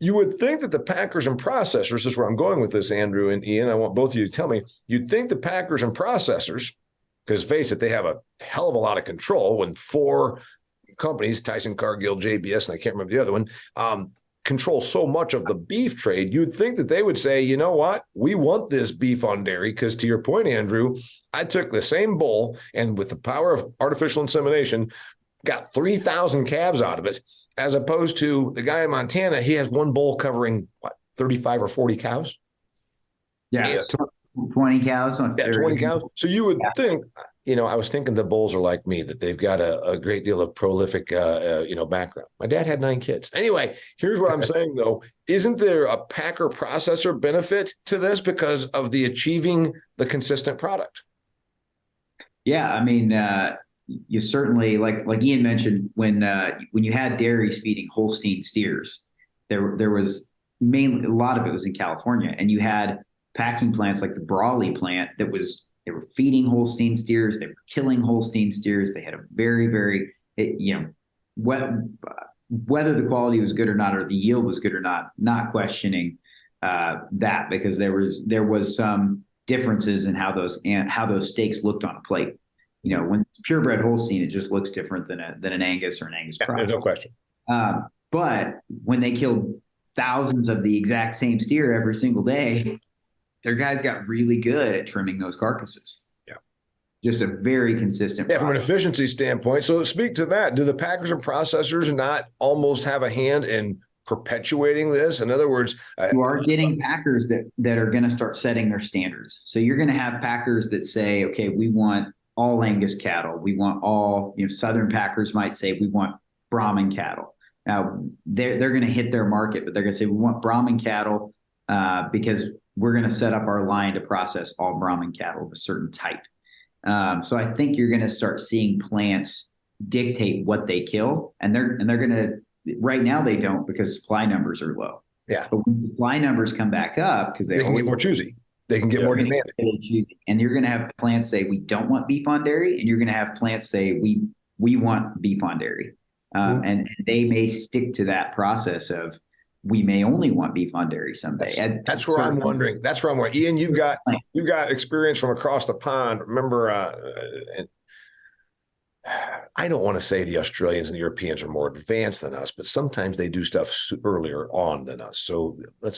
You would think that the packers and processors, this is where I'm going with this, Andrew and Ian, I want both of you to tell me, you'd think the packers and processors, because face it, they have a hell of a lot of control when 4 companies, Tyson, Cargill, JBS, and I can't remember the other one, control so much of the beef trade, you'd think that they would say, you know what, we want this beef on dairy, because to your point, Andrew, I took the same bull and with the power of artificial insemination, got 3,000 calves out of it, as opposed to the guy in Montana, he has one bull covering, 35 or 40 cows? Yeah, 20 cows. 20 cows. So you would think, I was thinking the bulls are like me, that they've got a great deal of prolific, background. My dad had 9 kids. Anyway, here's what I'm saying, though. Isn't there a packer processor benefit to this because of the achieving the consistent product? Yeah, I mean, you certainly, like Ian mentioned, when you had dairies feeding Holstein steers, there was mainly, a lot of it was in California, and you had packing plants like the Brawley plant they were feeding Holstein steers. They were killing Holstein steers. They had a very, very, whether the quality was good or not, or the yield was good or not questioning that, because there was some differences in how those steaks looked on a plate. When it's purebred Holstein, it just looks different than an Angus or an Angus cross. There's no question. But when they killed thousands of the exact same steer every single day, their guys got really good at trimming those carcasses. Yeah. Just a very consistent process. From an efficiency standpoint. So speak to that. Do the packers and processors not almost have a hand in perpetuating this? In other words, you are getting packers that are going to start setting their standards. So you're going to have packers that say, okay, we want all Angus cattle. We want all, Southern packers might say, we want Brahman cattle. Now they're going to hit their market, but they're going to say, we want Brahman cattle because we're going to set up our line to process all Brahman cattle of a certain type. So I think you're going to start seeing plants dictate what they kill, and they're going to. Right now they don't, because supply numbers are low. Yeah. But when supply numbers come back up, because they can get more choosy, they can get more demanding. And you're going to have plants say we don't want beef on dairy, and you're going to have plants say we want beef on dairy, and they may stick to that process of, we may only want beef on dairy someday. That's where I'm wondering. That's where I'm wondering. Ian, you've got experience from across the pond. Remember, I don't want to say the Australians and the Europeans are more advanced than us, but sometimes they do stuff earlier on than us. So look,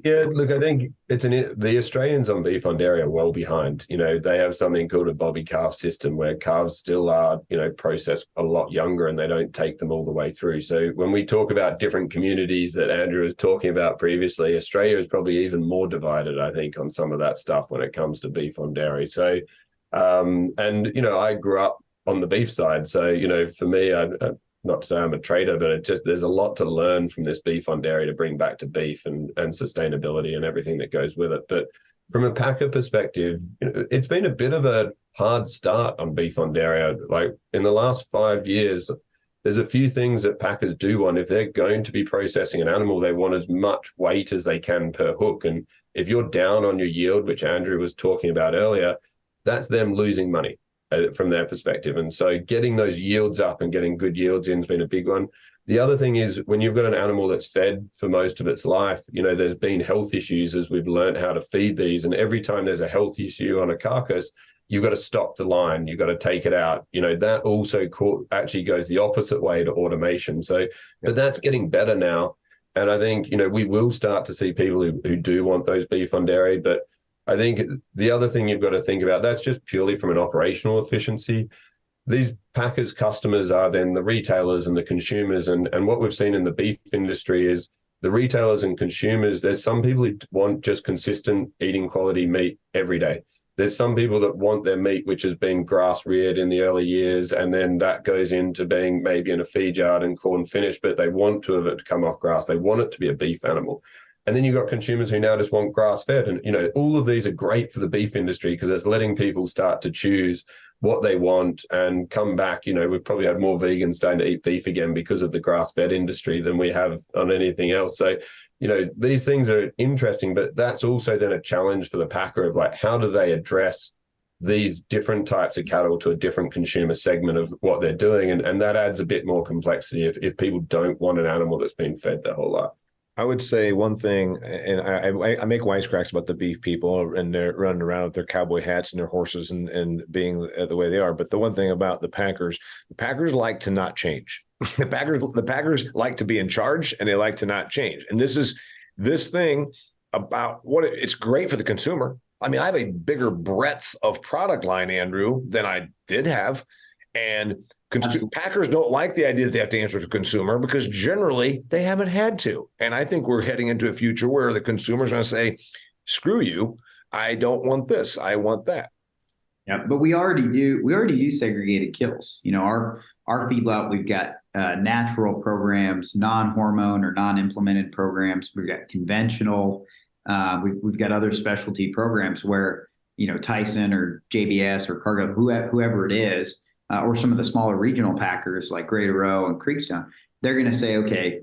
I think the Australians on beef on dairy are well behind. They have something called a bobby calf system where calves still are, processed a lot younger and they don't take them all the way through. So when we talk about different communities that Andrew was talking about previously, Australia is probably even more divided, I think, on some of that stuff when it comes to beef on dairy. So, I grew up on the beef side. So, for me, not to say I'm a trader, but there's a lot to learn from this beef on dairy to bring back to beef and sustainability and everything that goes with it. But from a packer perspective, it's been a bit of a hard start on beef on dairy. Like in the last 5 years, there's a few things that packers do want. If they're going to be processing an animal, they want as much weight as they can per hook. And if you're down on your yield, which Andrew was talking about earlier, that's them losing money from their perspective. And so getting those yields up and getting good yields in has been a big one. The other thing is when you've got an animal that's fed for most of its life, there's been health issues as we've learned how to feed these. And every time there's a health issue on a carcass, you've got to stop the line. You've got to take it out. That also actually goes the opposite way to automation. So, but that's getting better now. And I think, we will start to see people who do want those beef on dairy, but I think the other thing you've got to think about, that's just purely from an operational efficiency. These packers' customers are then the retailers and the consumers. And what we've seen in the beef industry is the retailers and consumers, there's some people who want just consistent eating quality meat every day. There's some people that want their meat, which has been grass reared in the early years, and then that goes into being maybe in a feed yard and corn finished, but they want to have it to come off grass. They want it to be a beef animal. And then you've got consumers who now just want grass-fed. And, all of these are great for the beef industry because it's letting people start to choose what they want and come back. We've probably had more vegans starting to eat beef again because of the grass-fed industry than we have on anything else. So, these things are interesting, but that's also then a challenge for the packer of like, how do they address these different types of cattle to a different consumer segment of what they're doing? And that adds a bit more complexity if people don't want an animal that's been fed their whole life. I would say one thing, and I make wisecracks about the beef people, and they're running around with their cowboy hats and their horses and being the way they are. But the one thing about the Packers like to not change. The Packers like to be in charge, and they like to not change. And this thing about it's great for the consumer. I mean, I have a bigger breadth of product line, Andrew, than I did have, and Packers don't like the idea that they have to answer to consumer because generally they haven't had to. And I think we're heading into a future where the consumer's going to say, screw you. I don't want this. I want that. Yeah, but we already do segregated kills. Our feedlot, we've got natural programs, non-hormone or non-implemented programs. We've got conventional. We've got other specialty programs where, Tyson or JBS or Cargill, whoever it is, or some of the smaller regional packers like Greater Row and Creekstone, they're going to say, okay,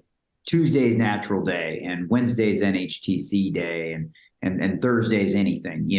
Tuesday's natural day and Wednesday's NHTC day and Thursday's anything,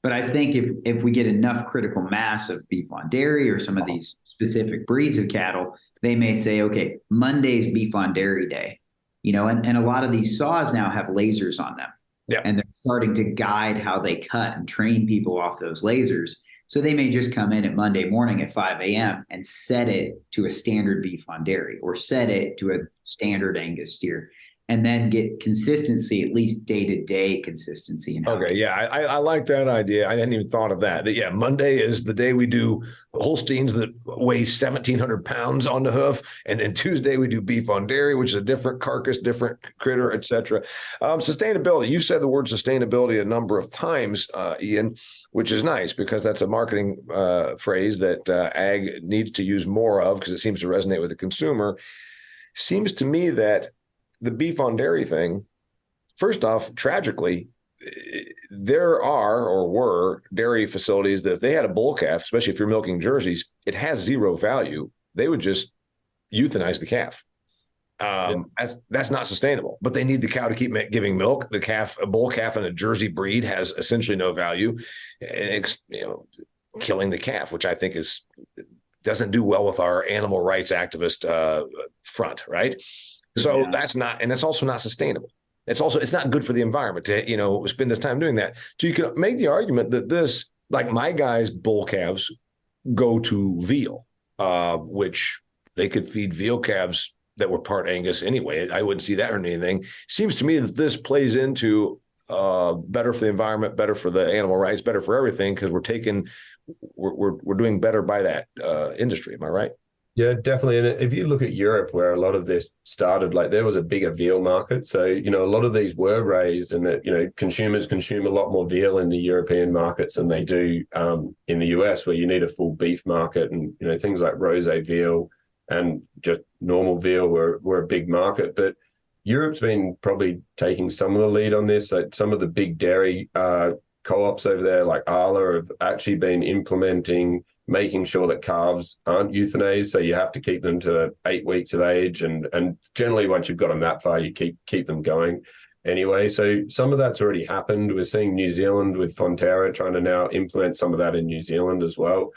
but I think if we get enough critical mass of beef on dairy or some of these specific breeds of cattle, they may say, okay, Monday's beef on dairy day, and a lot of these saws now have lasers on them. Yeah. And they're starting to guide how they cut and train people off those lasers. So they may just come in at Monday morning at 5 a.m. and set it to a standard beef on dairy or set it to a standard Angus steer and then get consistency, at least day-to-day consistency. Okay, yeah, I like that idea. I hadn't even thought of that. Yeah, Monday is the day we do Holsteins that weigh 1,700 pounds on the hoof, and then Tuesday we do beef on dairy, which is a different carcass, different critter, etc. Sustainability. You said the word sustainability a number of times, Ian, which is nice because that's a marketing phrase that ag needs to use more of because it seems to resonate with the consumer. Seems to me that the beef on dairy thing, first off, tragically, there are or were dairy facilities that if they had a bull calf, especially if you're milking jerseys, it has zero value. They would just euthanize the calf. That's not sustainable, but they need the cow to keep giving milk. The calf, a bull calf in a Jersey breed has essentially no value. Killing the calf, which I think doesn't do well with our animal rights activist front, right? So that's not, and it's also not sustainable. It's not good for the environment to, spend this time doing that. So you can make the argument that this, like my guys' bull calves go to veal, which they could feed veal calves that were part Angus anyway. I wouldn't see that hurting anything. Seems to me that this plays into better for the environment, better for the animal rights, better for everything, because we're doing better by that industry. Am I right? Yeah, definitely. And if you look at Europe, where a lot of this started, like there was a bigger veal market. So, a lot of these were raised, and that, consumers consume a lot more veal in the European markets than they do in the US, where you need a full beef market. And, things like rosé veal and just normal veal were a big market. But Europe's been probably taking some of the lead on this. Like some of the big dairy co-ops over there, like Arla, have actually been implementing making sure that calves aren't euthanized. So you have to keep them to 8 weeks of age. And generally, once you've got them that far, you keep them going anyway. So some of that's already happened. We're seeing New Zealand with Fonterra trying to now implement some of that in New Zealand as well.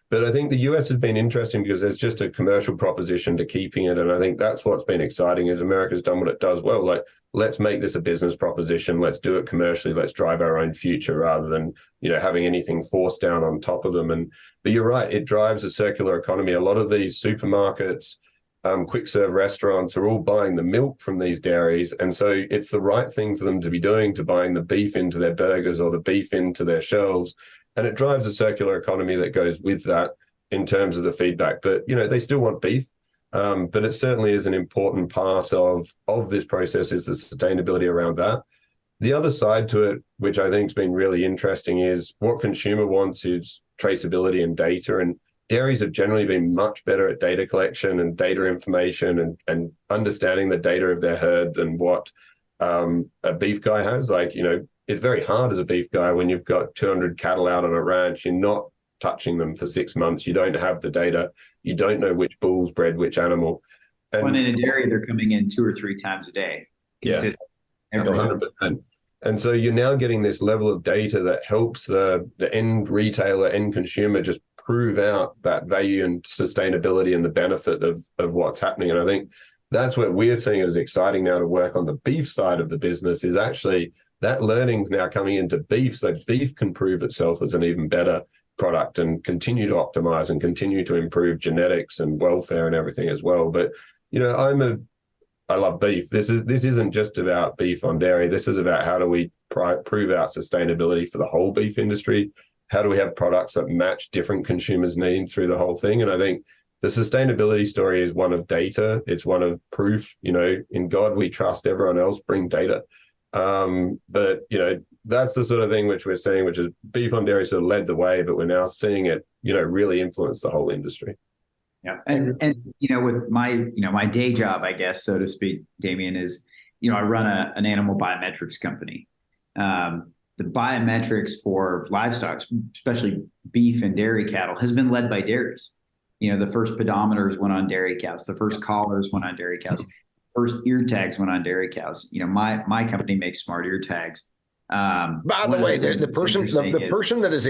But I think the US has been interesting because there's just a commercial proposition to keeping it. And I think that's what's been exciting is America's done what it does well. Like, let's make this a business proposition. Let's do it commercially. Let's drive our own future rather than, having anything forced down on top of them. But you're right, it drives a circular economy. A lot of these supermarkets, quick serve restaurants are all buying the milk from these dairies. And so it's the right thing for them to be doing, to buying the beef into their burgers or the beef into their shelves. And it drives a circular economy that goes with that in terms of the feedback. But, they still want beef. But it certainly is an important part of this process is the sustainability around that. The other side to it, which I think has been really interesting, is what consumer wants is traceability and data. And dairies have generally been much better at data collection and data information and understanding the data of their herd than what a beef guy has. Like, it's very hard as a beef guy when you've got 200 cattle out on a ranch. You're not touching them for 6 months. You don't have the data. You don't know which bull's bred which animal. And when in a dairy, they're coming in 2 or 3 times a day. Yeah, 100%. And so you're now getting this level of data that helps the end retailer, end consumer just prove out that value and sustainability and the benefit of what's happening. And I think that's what we're seeing as exciting now to work on the beef side of the business is actually that learning's now coming into beef. So beef can prove itself as an even better product and continue to optimize and continue to improve genetics and welfare and everything as well. But, I love beef. This isn't just about beef on dairy. This is about how do we prove out sustainability for the whole beef industry? How do we have products that match different consumers' needs through the whole thing? And I think the sustainability story is one of data. It's one of proof. In God we trust, everyone else bring data. But that's the sort of thing which we're seeing, which is beef on dairy sort of led the way, but we're now seeing it, really influence the whole industry. Yeah. And with my day job, I guess, so to speak, Damian, is, I run an animal biometrics company. The biometrics for livestock, especially beef and dairy cattle, has been led by dairies. The first pedometers went on dairy cows. The first collars went on dairy cows. First ear tags went on dairy cows. My company makes smart ear tags. By the way, the person that is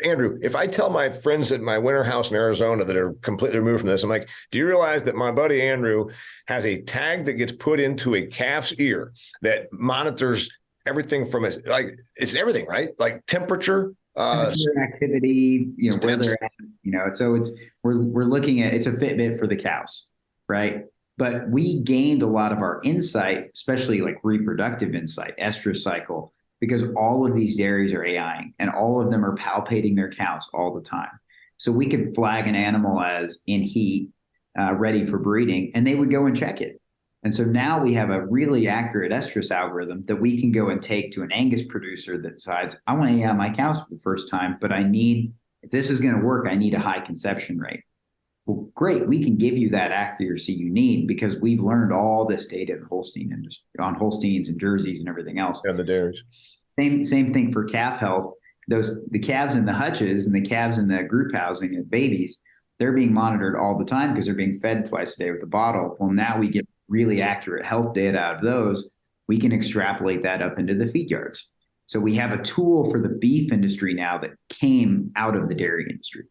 Andrew, if I tell my friends at my winter house in Arizona that are completely removed from this, I'm like, do you realize that my buddy Andrew has a tag that gets put into a calf's ear that monitors everything from it's everything, right? Like temperature, activity, where they're at, so we're looking at, it's a Fitbit for the cows, right? But we gained a lot of our insight, especially like reproductive insight, estrus cycle, because all of these dairies are AIing and all of them are palpating their cows all the time. So we could flag an animal as in heat, ready for breeding, and they would go and check it. And so now we have a really accurate estrus algorithm that we can go and take to an Angus producer that decides, I want to AI my cows for the first time, but if this is going to work, I need a high conception rate. Well, great. We can give you that accuracy you need because we've learned all this data on Holsteins and Jerseys and everything else. And the dairies. Same thing for calf health. The calves in the hutches and the calves in the group housing and babies, they're being monitored all the time because they're being fed twice a day with a bottle. Well, now we get really accurate health data out of those. We can extrapolate that up into the feed yards. So we have a tool for the beef industry now that came out of the dairy industry.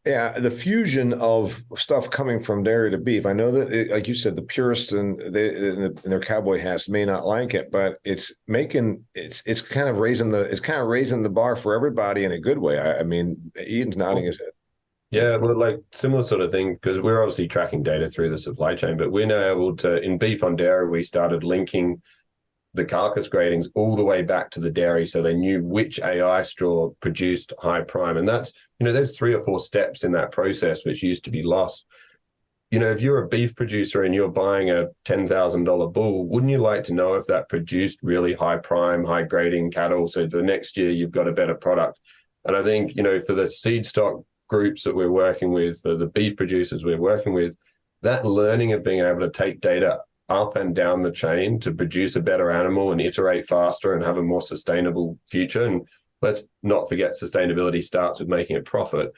Yeah, the fusion of stuff coming from dairy to beef. I know that, like you said, the purists and in their cowboy hats may not like it, but it's kind of raising the bar for everybody in a good way. I mean, Eden's nodding his head. Yeah, well, like similar sort of thing, because we're obviously tracking data through the supply chain, but we're now able to, in beef on dairy, we started linking the carcass gradings all the way back to the dairy, so they knew which AI straw produced high prime. And that's, there's 3 or 4 steps in that process which used to be lost. If you're a beef producer and you're buying a $10,000 bull, wouldn't you like to know if that produced really high prime, high grading cattle, so the next year you've got a better product? And I think, for the seed stock groups that we're working with, for the beef producers we're working with, that learning of being able to take data up and down the chain to produce a better animal and iterate faster and have a more sustainable future. And let's not forget, sustainability starts with making a profit.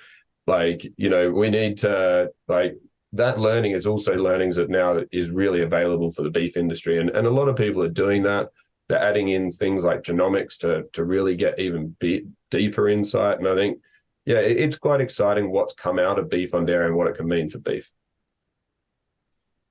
We need to, that learning is also learnings that now is really available for the beef industry. And a lot of people are doing that. They're adding in things like genomics to really get even deeper insight. And I think, yeah, it's quite exciting what's come out of beef on dairy and what it can mean for beef.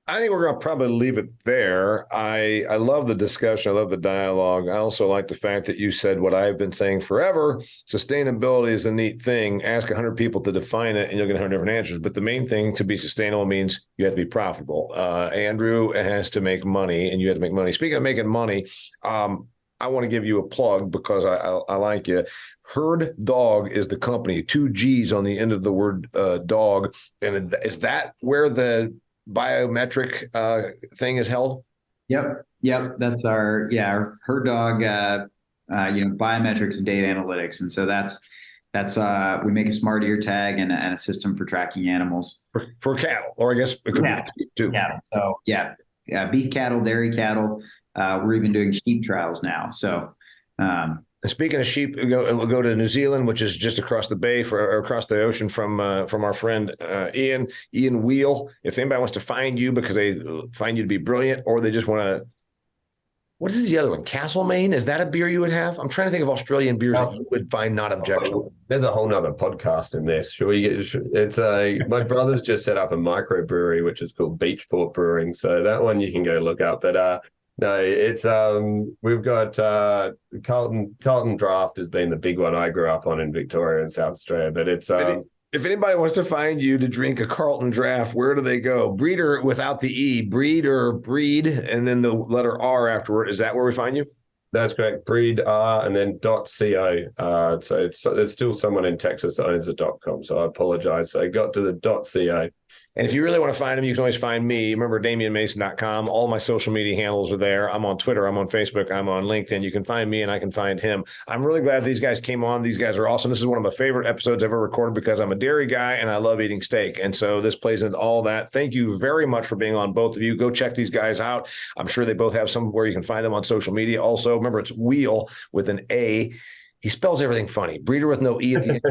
I think we're going to probably leave it there. I love the discussion. I love the dialogue. I also like the fact that you said what I've been saying forever. Sustainability is a neat thing. Ask 100 people to define it and you'll get 100 different answers. But the main thing to be sustainable means you have to be profitable. Andrew has to make money and you have to make money. Speaking of making money, I want to give you a plug because I like you. HerdDogg is the company, 2 G's on the end of the word dog. And is that where the biometric thing is held? Yep. That's our HerdDogg, biometrics and data analytics. And so that's we make a smart ear tag and a system for tracking animals for cattle, or I guess it could be too. Yeah. So beef cattle, dairy cattle. We're even doing sheep trials now. So, speaking of sheep, we'll go to New Zealand, which is just across the bay or across the ocean from our friend Ian Wheal. If anybody wants to find you because they find you to be brilliant, or they just want to, what is the other one? Castlemaine? Is that a beer you would have? I'm trying to think of Australian beers that you would find not objectionable. There's a whole nother podcast in this. My brother's just set up a microbrewery, which is called Beachport Brewing. So that one you can go look up. But no, it's we've got Carlton Draft has been the big one I grew up on in Victoria and South Australia. But it's if anybody wants to find you to drink a Carlton Draft, where do they go? Breedr without the E, breed, and then the letter R afterward. Is that where we find you? That's correct. Breedr and then .co. So there's still someone in Texas that owns the .com. So I apologize. So I got to the .co. And if you really want to find him, you can always find me. Remember, DamianMason.com. All my social media handles are there. I'm on Twitter. I'm on Facebook. I'm on LinkedIn. You can find me and I can find him. I'm really glad these guys came on. These guys are awesome. This is one of my favorite episodes I've ever recorded because I'm a dairy guy and I love eating steak. And so this plays into all that. Thank you very much for being on, both of you. Go check these guys out. I'm sure they both have somewhere you can find them on social media. Also, remember, it's Wheal with an A. He spells everything funny. Breedr with no E at the end.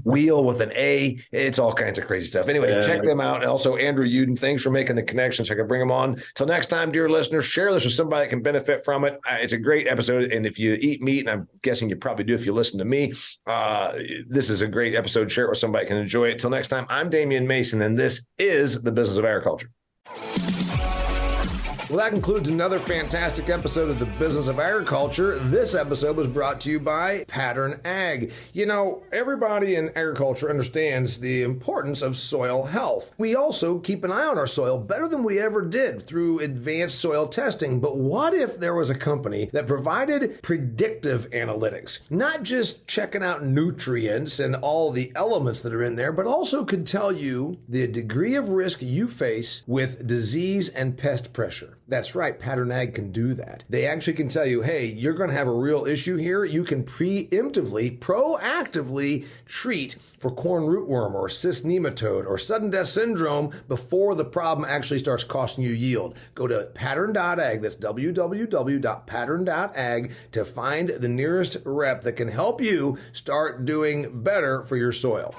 Wheal with an A. It's all kinds of crazy stuff. Anyway, check them out. And also, Andrew Uden, thanks for making the connection so I can bring them on. Till next time, dear listeners, share this with somebody that can benefit from it. It's a great episode. And if you eat meat, and I'm guessing you probably do if you listen to me, this is a great episode. Share it with somebody that can enjoy it. Till next time, I'm Damian Mason, and this is The Business of Agriculture. Well, that concludes another fantastic episode of The Business of Agriculture. This episode was brought to you by Pattern Ag. Everybody in agriculture understands the importance of soil health. We also keep an eye on our soil better than we ever did through advanced soil testing. But what if there was a company that provided predictive analytics, not just checking out nutrients and all the elements that are in there, but also could tell you the degree of risk you face with disease and pest pressure? That's right, Pattern Ag can do that. They actually can tell you, hey, you're going to have a real issue here. You can proactively treat for corn rootworm or cyst nematode or sudden death syndrome before the problem actually starts costing you yield. Go to pattern.ag, that's www.pattern.ag, to find the nearest rep that can help you start doing better for your soil.